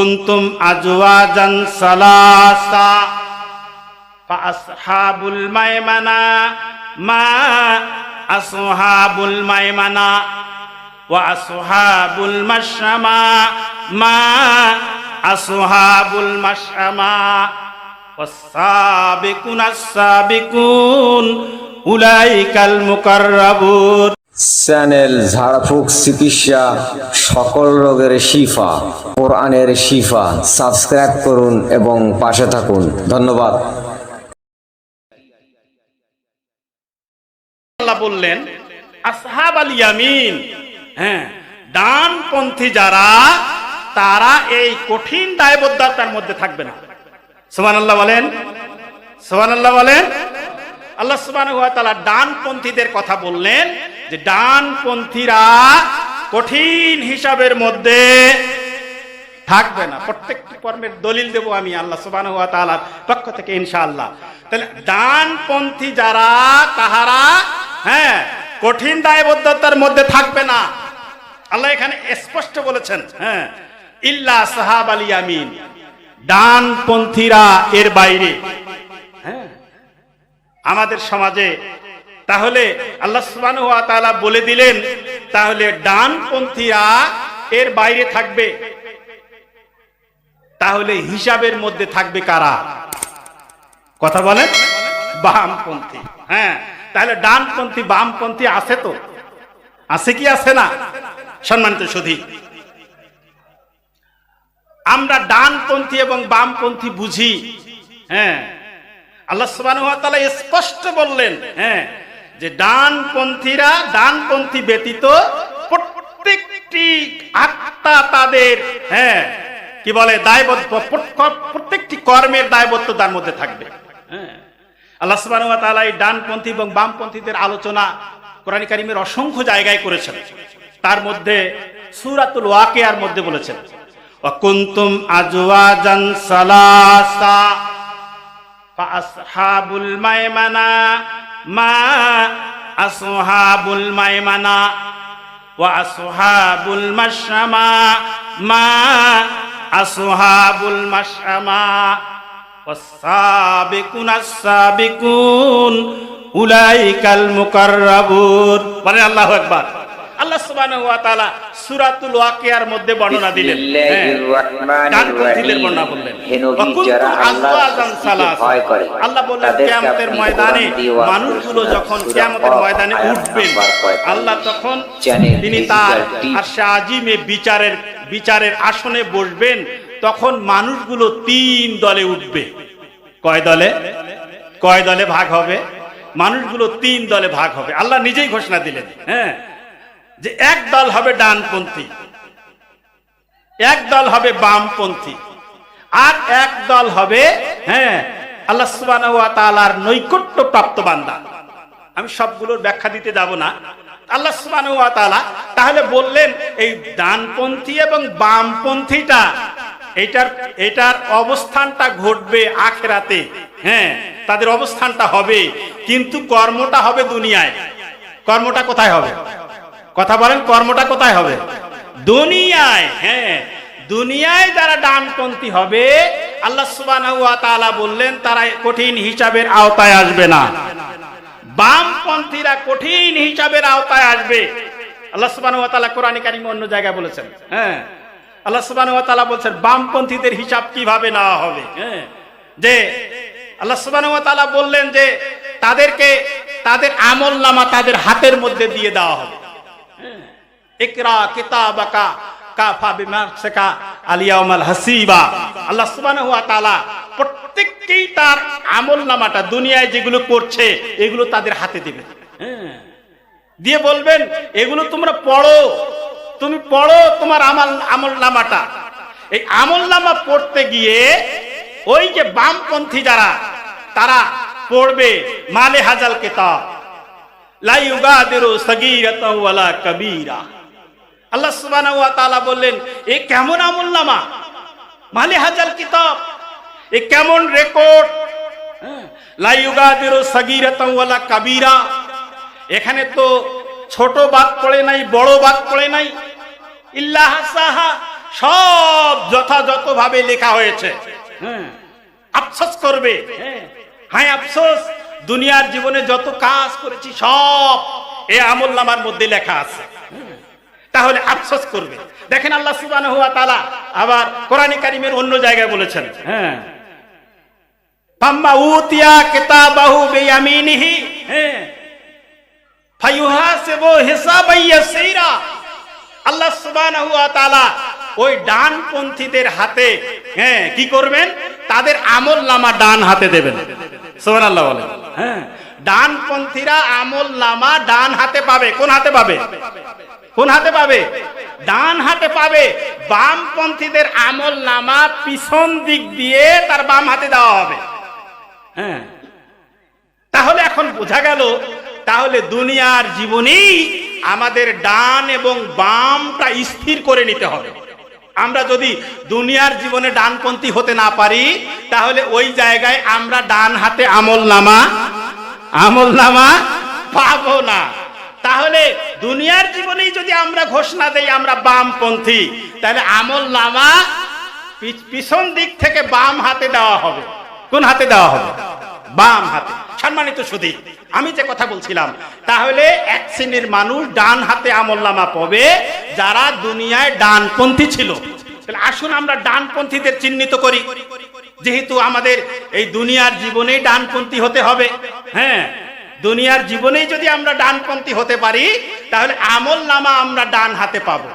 কুনতুম আজওয়াজান সালাসা ফাআসহাবুল মায়মানা মা আসহাবুল মায়মানা ওয়া আসহাবুল মাশআমা মা আসহাবুল মাশআমা ওয়াস-সাবিকুনাস সাবিকুন উলাইকাল মুকাররাবুন। চ্যানেল ঝাড়ফুঁক চিকিৎসা, সকল রোগের শিফা, কোরআনের শিফা। সাবস্ক্রাইব করুন এবং পাশে থাকুন। ধন্যবাদ। আল্লাহ বললেন আসহাব আল ইয়ামিন, ডানপন্থী যারা, তারা এই কঠিন দায়বদ্ধতার মধ্যে থাকবে না। সুবহানাল্লাহ বলেন, সুবহানাল্লাহ বলেন। আল্লাহ সুবহানাহু ওয়া তাআলা ডানপন্থীদের কথা বললেন যে ডানপন্থীরা কঠিন হিসাবের মধ্যে থাকবে না। প্রত্যেকটি কর্মের দলিল দেব আমি আল্লাহ সুবহানাহু ওয়া তাআলার পক্ষ থেকে ইনশাআল্লাহ। তাহলে ডানপন্থী যারা, তাহারা কঠিন দায়বদ্ধতার মধ্যে থাকবে না। আল্লাহ এখানে স্পষ্ট বলেছেন, ইল্লা আসহাব আল ইয়ামিন, ডানপন্থীরা এর বাইরে। আমাদের সমাজে তাহলে আল্লাহ সুবহানাহু ওয়া তাআলা বলে দিলেন, তাহলে ডানপন্থীরা এর বাইরে থাকবে। তাহলে হিসাবের মধ্যে থাকবে কারা? কথা বলেন, বামপন্থী। তাহলে ডানপন্থী বামপন্থী আছে তো, আছে কি আছে না? সম্মানিত সুধী, আমরা ডানপন্থী এবং বামপন্থী বুঝি। আল্লাহ সুবহানাহু ওয়া তাআলা স্পষ্ট বললেন যে ডানপন্থীরা, ডানপন্থী ব্যতীত প্রত্যেকটি আত্মা তাদের কি বলে দায়বদ্ধ, প্রত্যেকটি কর্মের দায়বদ্ধতার মধ্যে থাকবে। আল্লাহ সুবহানাহু ওয়া তাআলা এই ডানপন্থী এবং বামপন্থীদের আলোচনা কোরআন কারীমের অসংখ্য জায়গায় করেছেন। তার মধ্যে সূরাতুল ওয়াকিয়ার মধ্যে বলেছেন, ওয়া কুনতুম আজওয়াজান সালাসা ফাআসহাবুল মায়মানা মা আসহাবুল মায়মানা ওয়া আসহাবুল মাশআমা মা আসহাবুল মাশআমা ওয়াস-সাবিকুনাস সাবিকুন উলাইকাল মুকাররাবুন। বলেন আল্লাহু আকবার। আল্লাহ সুবহানাহু ওয়া তাআলা সূরাতুল ওয়াকিয়ার মধ্যে বর্ণনা দিলেন, ডানপন্থীদের বর্ণনা বললেন। আল্লাহ বললেন কিয়ামতের ময়দানে মানুষগুলো যখন কিয়ামতের ময়দানে উঠবেন, আল্লাহ তখন তিনি তার আরশে আজিমে বিচারের আসনে বসবেন। তখন মানুষগুলো তিন দলে উঠবে। কয় দলে? কয় দলে ভাগ হবে? মানুষগুলো তিন দলে ভাগ হবে। আল্লাহ নিজেই ঘোষণা দিলেন যে এক দল হবে ডানপন্থী, এক দল হবে বামপন্থী, আর এক দল হবে আল্লাহ সুবহানাহু ওয়া তাআলার নৈকট্য প্রাপ্ত বান্দা। আমি সবগুলোর ব্যাখ্যা দিতে যাব না। আল্লাহ সুবহানাহু ওয়া তাআলা তাহলে বললেন এই ডানপন্থী এবং বামপন্থীটা, এটার অবস্থানটা ঘটবে আখিরাতে। তাদের অবস্থানটা হবে, কিন্তু কর্মটা হবে দুনিয়ায়। কর্মটা কোথায় হবে? কথা বলেন, কর্মটা কোথায় হবে? দুনিয়ায়। দুনিয়ায় যারা ডানপন্থী হবে, আল্লাহ সুবহানাহু ওয়া তাআলা বললেন তারা কঠিন হিসাবের আওতায় আসবে না। বামপন্থীরা কঠিন হিসাবের আওতায় আসবে। আল্লাহ সুবহানাহু ওয়া তাআলা কোরআন কারীমে অন্য জায়গায় বলেছেন, আল্লাহ সুবহানাহু ওয়া তাআলা বলেছেন বামপন্থীদের হিসাব কিভাবে নেওয়া হবে। যে আল্লাহ সুবহানাহু ওয়া তাআলা বললেন যে তাদেরকে তাদের আমলনামা তাদের হাতের মধ্যে দিয়ে দেওয়া হবে। ইকরা কিতাবাকা কাফা বিনাফসিকা আল ইয়াউমাল হাসিবা। আল্লাহ সুবহানাহু ওয়া তাআলা প্রত্যেককেই তার আমলনামাটা দুনিয়ায় যেগুলো করছে এগুলো তাদের হাতে দিবেন, দিয়ে বলবেন এগুলো তোমরা পড়ো, তুমি পড়ো তোমার আমলনামাটা। এই আমলনামা পড়তে গিয়ে ওই যে বামপন্থী যারা, তারা পড়বে মালে হাজাল কিতাব লা ইউগাদিরু সাগীরাতাও ওয়ালা কাবীরা। আল্লাহ সুবহানাহু ওয়া তাআলা বললেন এ কেমন আমলনামা, মালে হাজাল কিতাব, এ কেমন রেকর্ড। লা ইউগাদিরু সাগীরাতাও ওয়ালা কাবীরা, এখানে তো ছোট বাদ পড়ে নাই, বড় বাদ পড়ে নাই। ইল্লা হাসাহা, সব যথাযথভাবে লেখা হয়েছে। আফসোস করবে, হ্যাঁ আফসোস, দুনিয়ার জীবনে যত কাজ করেছি সব এই আমলনামার মধ্যে লেখা আছে। তাহলে আফসোস করবে। দেখেন আল্লাহ সুবহানাহু ওয়া তাআলা আবার কোরআনে কারীমের অন্য জায়গায় বলেছেন, ফাম্মা উতিয়া কিতাবাহু বিয়ামিনিহি ফায়ুহাসিবু হিসাবান ইয়াসীরা। আল্লাহ সুবহানাহু ওয়া তাআলা ওই ডানপন্থীদের হাতে কি করবেন? তাদের আমলনামা ডান হাতে দেবেন। সুবহানাল্লাহ বলেন। ডানপন্থীরা আমলনামা ডান হাতে পাবে। কোন হাতে পাবে? কোন হাতে পাবে? ডান হাতে পাবে। বামপন্থীদের আমলনামা পিছন দিক দিয়ে তার বাম হাতে দেওয়া হবে। তাহলে এখন বোঝা গেল, তাহলে দুনিয়ার জীবনেই আমাদের ডান এবং বামটা স্থির করে নিতে হবে। আমরা যদি দুনিয়ার জীবনে ডানপন্থী হতে না পারি, তাহলে ওই জায়গায় আমরা ডান হাতে আমলনামা পাবো না। তাহলে দুনিয়ার জীবনেই যদি আমরা ঘোষণা দেই আমরা বামপন্থী, তাহলে আমলনামা পিছন দিক থেকে বাম হাতে দেওয়া হবে। কোন হাতে দেওয়া হবে? বাম হাতে। সম্মানিত সুধী, আমি যে কথা বলছিলাম, তাহলে এক শ্রেণীর মানুষ ডান হাতে আমলনামা পাবে যারা দুনিয়ায় ডানপন্থী ছিল। তাহলে আসুন আমরা ডানপন্থীদের চিহ্নিত করি। যেহেতু আমাদের এই দুনিয়ার জীবনেই ডানপন্থী হতে হবে, দুনিয়ার জীবনেই যদি আমরা ডানপন্থী হতে পারি, তাহলে আমলনামা আমরা ডান হাতে পাবো।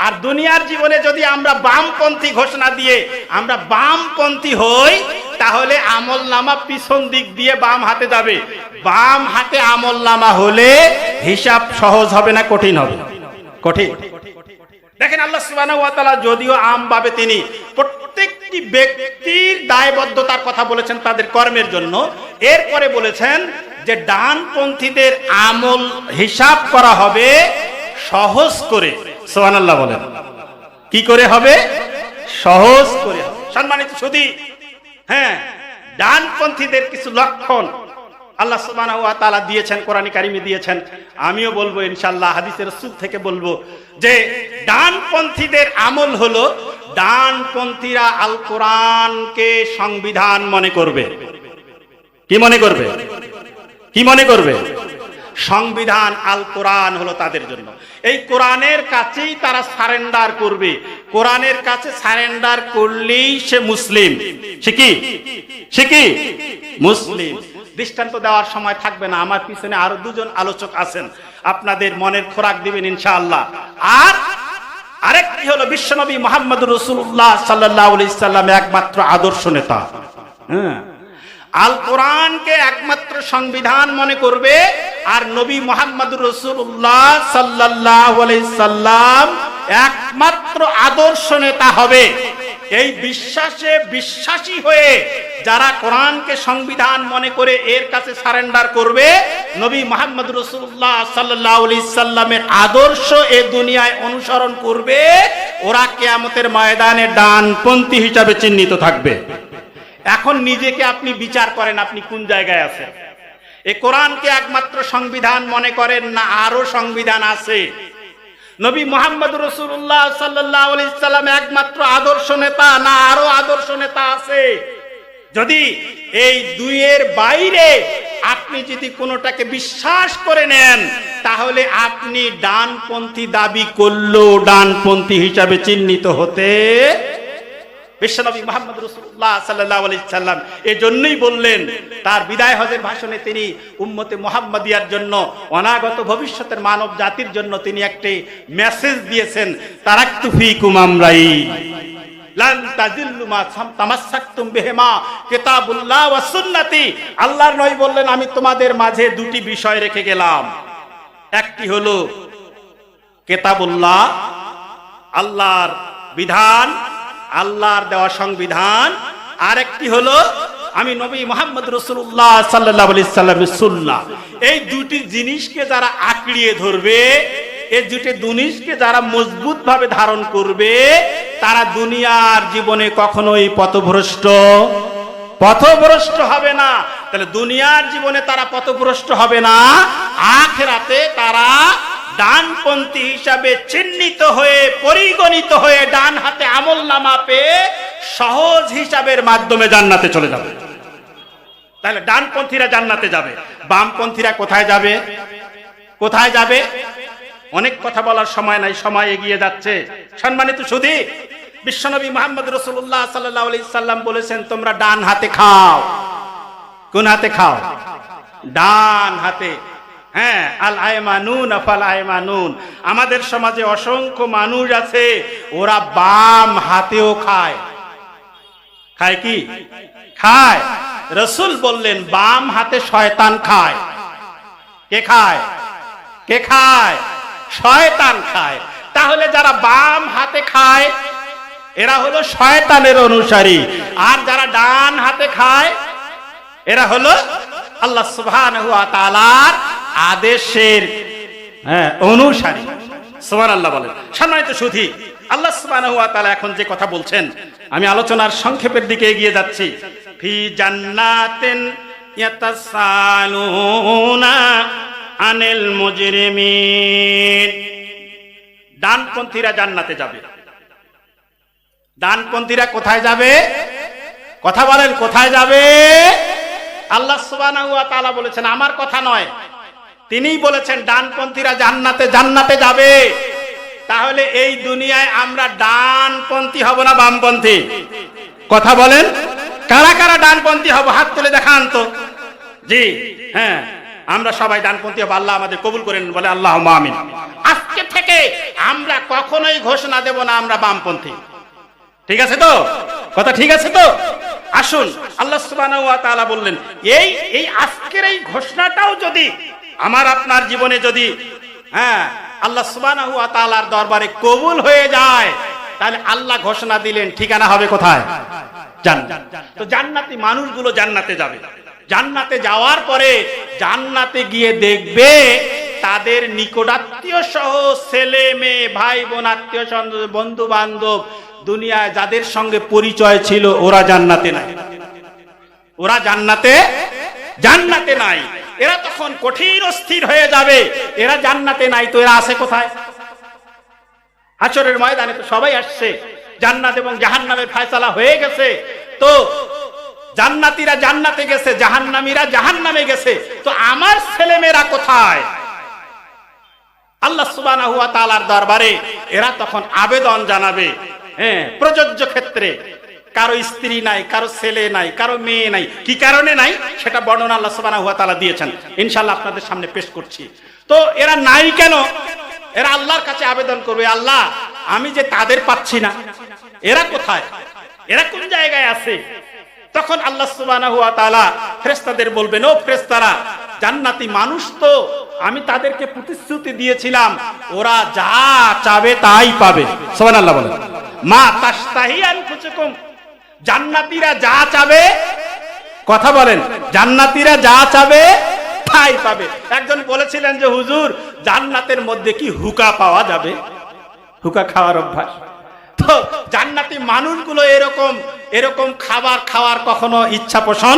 আর দুনিয়ার জীবনে যদি আমরা বামপন্থী ঘোষণা দিয়ে আমরা বামপন্থী হই, তাহলে আমলনামা পিছন দিক দিয়ে বাম হাতে যাবে। বাম হাতে আমলনামা হলে হিসাব সহজ হবে না কঠিন হবে? কঠিন। দেখেন আল্লাহ সুবহানাহু ওয়া তাআলা যদিও আমভাবে তিনি প্রত্যেকটি ব্যক্তির দায়বদ্ধতার কথা বলেছেন তাদের কর্মের জন্য, এরপরে বলেছেন যে ডানপন্থীদের আমল হিসাব করা হবে সহজ করে। সুবহানাল্লাহ বলেন। কি করে হবে? সহজ করে। সম্মানিত সুধী, ডানপন্থীদের কিছু লক্ষণ আল্লাহ সুবহানাহু ওয়া তাআলা দিয়েছেন, কোরআনে কারিমে দিয়েছেন। আমিও বলবো ইনশাআল্লাহ, হাদিসের রাসূল থেকে বলবো যে ডানপন্থীদের আমল হলো, ডানপন্থীরা আল কোরআনকে সংবিধান মনে করবে। কি মনে করবে? কি মনে করবে? সংবিধান আল কোরআন হলো তাদের জন্য। এই কোরআনের কাছেই তারা সারেন্ডার করবে। কোরআনের কাছে সারেন্ডার করলেই সে মুসলিম। সে কি মুসলিম। দৃষ্টান্ত দেওয়ার সময় থাকবে না, আমার পিছনে আরো দুজন আলোচক আছেন, আপনাদের মনের খোরাক দিবেন ইনশাআল্লাহ। আর আরেকটি হলো বিশ্বনবী মুহাম্মদুর রাসূলুল্লাহ সাল্লাল্লাহু আলাইহি সাল্লাম একমাত্র আদর্শ নেতা। আল কোরআনকে একমাত্র সংবিধান মনে করবে, আর নবী মুহাম্মদুর রাসূলুল্লাহ সাল্লাল্লাহু আলাইহি সাল্লাম একমাত্র আদর্শ নেতা হবে। এই বিশ্বাসে বিশ্বাসী হয়ে যারা কোরআনকে সংবিধান মনে করে এর কাছে সারেন্ডার করবে, নবী মুহাম্মদুর রাসূলুল্লাহ সাল্লাল্লাহু আলাইহি সাল্লামের আদর্শ এই দুনিয়ায় অনুসরণ করবে, ওরা কিয়ামতের ময়দানে ডানপন্থী হিসাবে চিহ্নিত থাকবে। এখন নিজেকে আপনি বিচার করেন, আপনি কোন জায়গায় আছেন? এই কোরআনকে একমাত্র সংবিধান মনে করেন না আরো সংবিধান আছে? নবী মুহাম্মদুর রাসূলুল্লাহ সাল্লাল্লাহু আলাইহি সাল্লাম একমাত্র আদর্শ নেতা না আরো আদর্শ নেতা আছে? যদি এই দুইয়ের বাইরে আপনি যদি কোনোটাকে বিশ্বাস করে নেন, তাহলে আপনি ডানপন্থী দাবি করলেও ডানপন্থী হিসাবে চিহ্নিত হতে। বিশ্বনবী মুহাম্মদ রাসূলুল্লাহ সাল্লাল্লাহু আলাইহি সাল্লাম এজন্যই বললেন তার বিদায় হজের ভাষণে, তিনি উম্মতে মুহাম্মাদিয়ার জন্য, অনাগত ভবিষ্যতের মানব জাতির জন্য তিনি একটি মেসেজ দিয়েছেন, তারাকতু ফীকুম আমরাইন লান তাজিল্লু মা তামাসসাকতুম বিহিমা কিতাবুল্লাহ ওয়া সুন্নতি। আল্লাহর নবী বললেন, আমি তোমাদের মাঝে দুটি বিষয় রেখে গেলাম। একটি হলো কিতাবুল্লাহ, আল্লাহর বিধান, আল্লাহর দেওয়া সংবিধান, আর একটি হলো আমি নবী মুহাম্মদ রাসূলুল্লাহ সাল্লাল্লাহু আলাইহি সাল্লামের সুন্নাহ। এই দুটি জিনিসকে যারা আঁকড়িয়ে ধরবে, এই দুটি জিনিসকে যারা মজবুত ভাবে ধারণ করবে, তারা দুনিয়ার জীবনে কখনোই পথভ্রষ্ট হবে না। তাহলে দুনিয়ার জীবনে তারা পথভ্রষ্ট হবে না, আখিরাতে তারা ডানপন্থী হিসাবে চিহ্নিত হয়ে পরিগণিত হয়ে ডান হাতে আমলনামা পেয়ে সহজ হিসাবের মাধ্যমে জান্নাতে চলে যাবে। তাহলে ডানপন্থীরা জান্নাতে যাবে, বামপন্থীরা কোথায় যাবে? কোথায় যাবে? অনেক কথা বলার সময় নাই, সময় এগিয়ে যাচ্ছে। সম্মানিত সুধী, বিশ্বনবী মুহাম্মদ রাসূলুল্লাহ সাল্লাল্লাহু আলাইহি সাল্লাম বলেছেন, তোমরা ডান হাতে খাও। কোন হাতে খাও? ডান হাতে। হ্যাঁ, আল আয়মানুন আফাল আয়মানুন। আমাদের সমাজে অসংখ্য মানুষ আছে, ওরা বাম হাতেও খায়। খায় কি? খায়। রাসূল বললেন, বাম হাতে শয়তান খায়। কে খায়? কে খায়? শয়তান খায়। তাহলে যারা বাম হাতে খায় এরা হলো শয়তানের অনুসারী, আর যারা ডান হাতে খায় এরা হলো আল্লাহ সুবহানাহু ওয়া তাআলার আদেশের অনুসারী। সুবহানাল্লাহ বলেন। সম্মানিত সুধী, আল্লাহ সুবহানাহু ওয়া তাআলা এখন যে কথা বলছেন, আমি আলোচনার সংক্ষেপের দিকে এগিয়ে যাচ্ছি। ফি জান্নাতিন ইয়াতাসালুনা আনিল মুজরিমিন। ডানপন্থীরা জান্নাতে যাবে। ডানপন্থীরা কোথায় যাবে? কথা বলেন, কোথায় যাবে? আল্লাহ সুবহানাহু ওয়া তাআলা বলেছেন, আমার কথা নয়, তিনিই বলেছেন ডানপন্থীরা জান্নাতে যাবে। তাহলে এই দুনিয়ায় আমরা ডানপন্থী হব না বামপন্থী? কথা বলেন, কারা কারা ডানপন্থী হব? হাত তুলে দেখান তো। জি হ্যাঁ, আমরা সবাই ডানপন্থী হব। আল্লাহ আমাদের কবুল করেন, বলে আল্লাহুম্মা আমিন। আজকে থেকে আমরা কখনোই ঘোষণা দেব না আমরা বামপন্থী। ঠিক আছে তো? কথা ঠিক আছে তো? আসুন, আল্লাহ সুবহানাহু ওয়া তাআলা বললেন, এই আজকের এই ঘোষণাটাও যদি আমার আপনার জীবনে যদি আল্লাহ সুবহানাহু ওয়া তাআলার দরবারে কবুল হয়ে যায়, তাহলে আল্লাহ ঘোষণা দিলেন ঠিকানা হবে কোথায়? জান্নাত। তো জান্নাতি মানুষগুলো জান্নাতে যাবে। জান্নাতে যাওয়ার পরে জান্নাতে গিয়ে দেখবে তাদের নিকটাত্মীয় সহ ছেলে মেয়ে ভাই বোন আত্মীয় বন্ধু বান্ধব দুনিয়ায় যাদের সঙ্গে পরিচয় ছিল ওরা জান্নাতে নাই। ওরা জান্নাতে নাই। এরা তখন কঠিন অস্থির হয়ে যাবে। এরা জান্নাতে নাই তো এরা আছে কোথায়? হাশরের ময়দানে তো সবাই আসছে, জান্নাত এবং জাহান্নামের ফয়সালা হয়ে গেছে। তো জান্নাতীরা জান্নাতে গেছে, জাহান্নামীরা জাহান্নামে গেছে। তো আমার ছেলেমেয়েরা কোথায়? আল্লাহ সুবহানাহু ওয়া তাআলার দরবারে এরা তখন আবেদন জানাবে। প্রযোজ্য ক্ষেত্রে কারো স্ত্রী নাই, কারো ছেলে নাই, কারো মেয়ে নাই। কি কারণে নাই সেটা বর্ণনা আল্লাহ সুবহানাহু ওয়া তাআলা দিয়েছেন, ইনশাআল্লাহ আপনাদের সামনে পেশ করছি। তো এরা নাই কেন? এরা আল্লাহর কাছে আবেদন করবে, আল্লাহ আমি যে তাদের পাচ্ছি না, এরা কোথায়? এরা কোন জায়গায় আছে? তখন আল্লাহ সুবহানাহু ওয়া তাআলা ফেরেশতাদের বলবেন, ও ফেরেশতারা, জান্নাতি মানুষ তো আমি তাদেরকে প্রতিশ্রুতি দিয়েছিলাম ওরা যা চাবে তাই পাবে। সুবহানাল্লাহ বলেন। মা তাশতাহি আনফুসুকুম, জান্নাতীরা যা চাবে, কথা বলেন, জান্নাতীরা যা চাবে তাই পাবে। একজন বলেছিলেন যে হুজুর, জান্নাতের মধ্যে কি হুকা পাওয়া যাবে? হুকা খাওয়ার অভ্যাস? তো জান্নাতি মানুষগুলো এরকম খাবার খাওয়ার কখনো ইচ্ছা পোষণ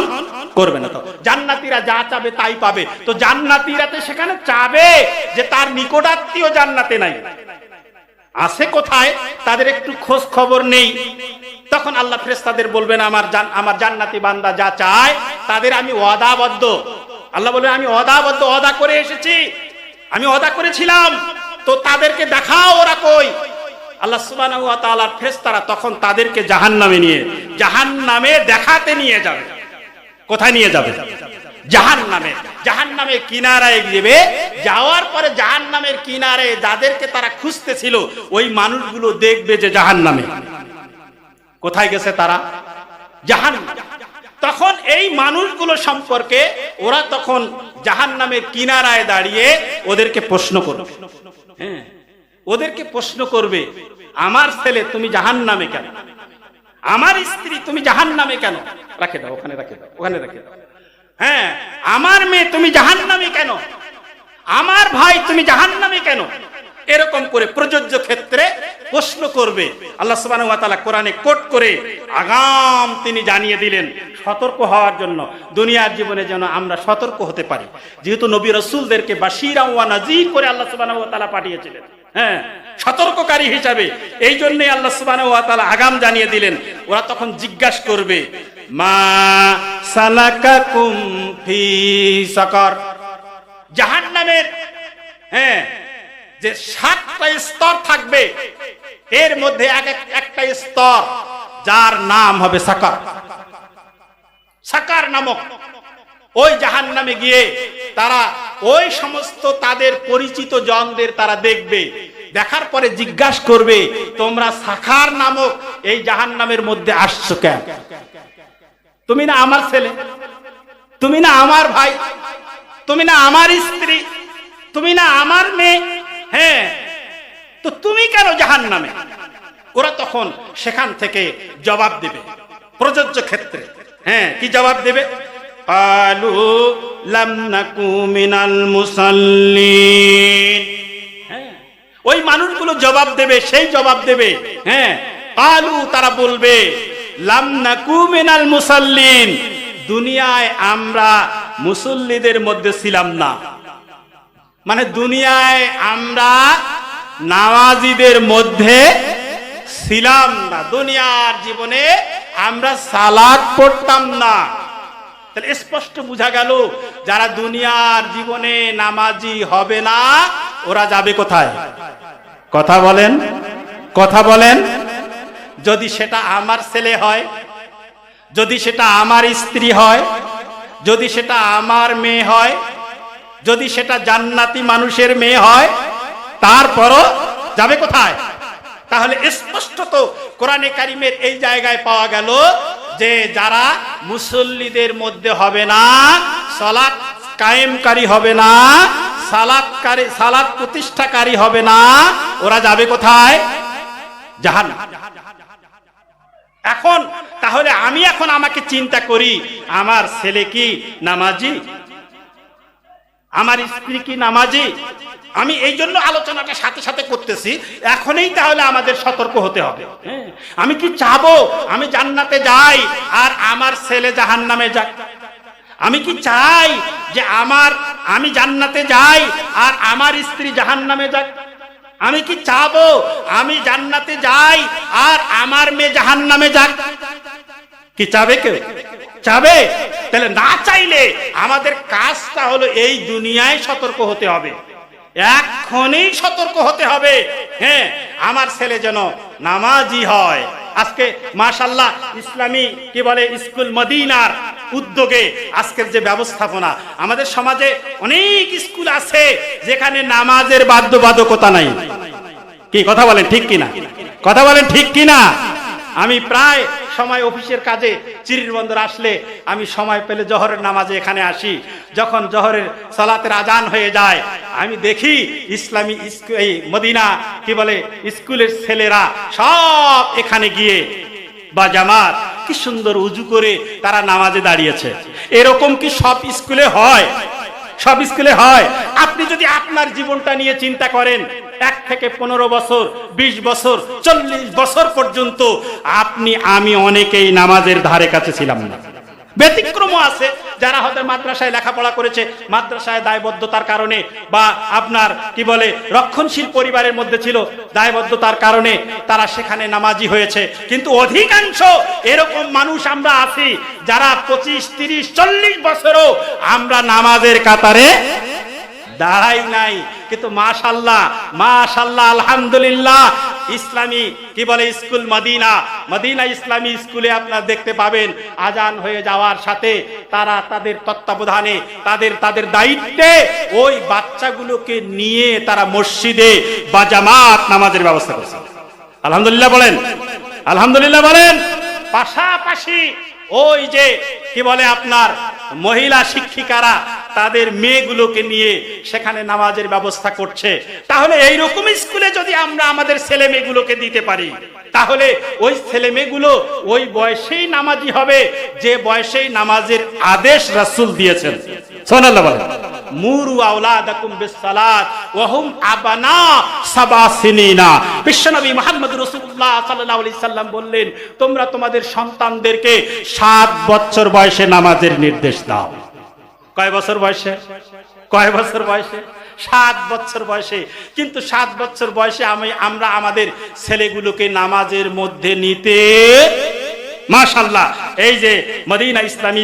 করবে না। তো জান্নাতীরা যা চাবে তাই পাবে। তো জান্নাতীরা তো সেখানে চাবে যে তার নিকটাত্মীয় জান্নাতে নাই, আছে কোথায় তাদের একটু খোঁজ খবর নেই। তখন আল্লাহ ফেরেশতাদের বলবেন, আমার জান্নাতি বান্দা যা চায় তাদের আমি ওয়াদাবদ্ধ। আল্লাহ বলবেন, আমি ওয়াদা করে এসেছি, আমি ওয়াদা করেছিলাম, তো তাদেরকে দেখাও ওরা কই। আল্লাহ সুবহানাহু ওয়া তাআলার ফেরেশতারা তখন তাদেরকে জাহান্নামে দেখাতে নিয়ে যাবে। কোথায় নিয়ে যাবে? জাহান্নামের কিনারায় যাবে। যাওয়ার পরে জাহান্নামের কিনারে যাদেরকে তারা খুঁজতেছিল ওই মানুষগুলো দেখবে যে জাহান্নামে। কোথায় গেছে তারা? জাহান্নাম। তখন এই মানুষগুলো সম্পর্কে ওরা তখন জাহান্নামের কিনারায় দাঁড়িয়ে ওদেরকে প্রশ্ন করবে। ওদেরকে প্রশ্ন করবে, আমার ছেলে তুমি জাহান্নামে কেন? আমার স্ত্রী তুমি জাহান্নামে কেন? রাখে দাও, ওখানে রেখে দাও, ওখানে রেখে দাও। আমার মেয়ে তুমি জাহান্নামে কেন? আমার ভাই তুমি জাহান্নামে কেন? এরকম করে প্রযোজ্য ক্ষেত্রে প্রশ্ন করবে। আল্লাহ সুবহানাহু ওয়া তাআলা কোরআনে কোট করে আগাম তিনি জানিয়ে দিলেন সতর্ক হওয়ার জন্য, দুনিয়ার জীবনে যেন আমরা সতর্ক হতে পারি। যেহেতু নবী রাসূলদেরকে বাশীরা ওয়া নাযীর করে আল্লাহ সুবহানাহু ওয়া তাআলা পাঠিয়েছিলেন, হ্যাঁ, সতর্ককারী হিসাবে, এই জন্যই আল্লাহ সুবহানাহু ওয়া তাআলা আগাম জানিয়ে দিলেন। ওরা তখন জিজ্ঞাসা করবে, মা সালাকাকুম ফি সাকার, জাহান্নামের, হ্যাঁ, যে 7টা স্তর থাকবে, এর মধ্যে একটা স্তর যার নাম হবে সাকার। সাকার নামক ওই জাহান্নামে গিয়ে তারা ওই সমস্ত তাদের পরিচিত জনদের তারা দেখবে, দেখার পরে জিজ্ঞাসা করবে, তোমরা সাকার নামক এই জাহান্নামের মধ্যে আসছো কেন? তুমি না আমার ছেলে, তুমি না আমার ভাই, তুমি না আমার স্ত্রী, তুমি না আমার মেয়ে, হ্যাঁ, তো তুমি কেন জাহান্নামে? ওরা তখন সেখান থেকে জবাব দেবে প্রযোজ্য ক্ষেত্রে, হ্যাঁ, কি জবাব দেবে? ক্বালু লাম নাকু মিনাল মুসাল্লিন, হ্যাঁ, ওই মানুষগুলো জবাব দেবে, সেই জবাব দেবে, হ্যাঁ, ক্বালু, তারা বলবে, লাম নাকু মিনাল মুসাল্লিন, দুনিয়ায় আমরা মুসল্লিদের মধ্যে ছিলাম না। মানে দুনিয়ায় আমরা নামাজীদের মধ্যে ছিলাম না, দুনিয়ার জীবনে আমরা সালাত পড়তাম না। তাহলে স্পষ্ট বোঝা গেল যারা দুনিয়ার জীবনে নামাজি হবে না, ওরা যাবে কোথায়? কথা বলেন, কথা বলেন। যদি সেটা আমার ছেলে হয়, যদি সেটা আমার স্ত্রী হয়, যদি সেটা আমার মেয়ে হয়, যদি সেটা জান্নাতি মানুষের মেয়ে হয়, তারপরও যাবে কোথায়? তাহলে স্পষ্টত কোরআনে কারিমের এই জায়গায় পাওয়া গেল যে যারা মুসল্লিদের মধ্যে হবে না, সালাত কায়েমকারী হবে না, সালাত প্রতিষ্ঠাকারী হবে না, ওরা যাবে কোথায়? জাহান্নাম। এখন তাহলে আমি এখন আমাকে চিন্তা করি, আমার ছেলে কি নামাজি, আমার স্ত্রী কি নামাজি? আমি এই জন্য আলোচনাটা সাথে সাথে করতেছি, এখনই তাহলে আমাদের সতর্ক হতে হবে। আমি কি চাবো আমি জান্নাতে যাই আর আমার ছেলে জাহান্নামে যাক? আমি কি চাই যে আমি জান্নাতে যাই আর আমার স্ত্রী জাহান্নামে যাক? আমি কি চাবো আমি জান্নাতে যাই আর আমার মেয়ে জাহান্নামে যাক? কি চাবে কেউ? চাবে? তাহলে না চাইলে আমাদের কাজটা হলো এই দুনিয়ায় সতর্ক হতে হবে, এখনই সতর্ক হতে হবে। হ্যাঁ, আমার ছেলে যেন নামাজি হয়। আজকে মাশাআল্লাহ ইসলামী কি বলে স্কুল মদিনার উদ্যোগে আজকের যে ব্যবস্থাপনা, আমাদের সমাজে অনেক স্কুল আছে যেখানে নামাজের বাধ্যবাধকতা নাই। কি কথা বলেন ঠিক কিনা? কথা বলেন ঠিক কিনা? আমি প্রায় সময় অফিসের কাজে চিরির বন্দর আসলে আমি সময় পেলে জোহরের নামাজে এখানে আসি। যখন জোহরের সালাতের আজান হয়ে যায়, আমি দেখি ইসলামী এই মদিনা কি বলে স্কুলের ছেলেরা সব এখানে গিয়ে বা জামাত কি সুন্দর উজু করে তারা নামাজে দাঁড়িয়েছে। এরকম কি সব স্কুলে হয়? সব স্কুলে হয়? আপনি যদি আপনার জীবনটা নিয়ে চিন্তা করেন, 1 থেকে 15 বছর, 20 বছর, 40 বছর পর্যন্ত আমি অনেকেই নামাজের ধারে কাছে ছিলাম না। ব্যতিক্রমও আছে যারা হয়তো মাদ্রাসায় লেখাপড়া করেছে, মাদ্রাসায় দায়বদ্ধতার কারণে বা আপনার কি বলে রক্ষণশীল পরিবারের মধ্যে ছিল, দায়বদ্ধতার কারণে তারা সেখানে নামাজি হয়েছে। কিন্তু অধিকাংশ এরকম মানুষ আমরা আছি যারা 25, 30, 40 বছরও আমরা নামাজের কাতারে দাঁড়াই নাই। কিন্তু মাশাআল্লাহ মাশাআল্লাহ আলহামদুলিল্লাহ ইসলামী কি বলে স্কুল মদিনা ইসলামী স্কুলে আপনারা দেখতে পাবেন আজান হয়ে যাওয়ার সাথে তারা তাদের তত্ত্বাবধানে তাদের দায়িত্বে ওই বাচ্চাগুলোকে নিয়ে তারা মসজিদে বা জামাত নামাজের ব্যবস্থা করেছে। আলহামদুলিল্লাহ বলেন, আলহামদুলিল্লাহ বলেন। পাশাপাশি ওই যে কি বলে আপনার মহিলা শিক্ষিকারা তাদের মেয়েগুলোকে নিয়ে সেখানে নামাজের ব্যবস্থা করছে। তাহলে এইরকম স্কুলে যদি আমরা আমাদের ছেলে মেয়েগুলোকে দিতে পারি, তাহলে ওই ছেলে মেয়েগুলো ওই বয়সেই নামাজি হবে যে বয়সেই নামাজের আদেশ রাসূল দিয়েছেন। সুবহানাল্লাহ বলেন। মুরু আওলাদাকুম বিসসালাত ওয়া হুম আবানা সাবা সিনিনা। বিশ্বনবী মুহাম্মদ রাসূলুল্লাহ সাল্লাল্লাহু আলাইহি সাল্লাম বললেন, তোমরা তোমাদের সন্তানদেরকে 7 বছর বয়সে নামাজের নির্দেশ দাও। কয় বছর বয়সে? কয় বছর বয়সে? 7 বছর বয়সে। কিন্তু 7 বছর বয়সে আমরা আমাদের ছেলেগুলোকে নামাজের মধ্যে নিতে, মাশাআল্লাহ, এই যে মদিনা ইসলামী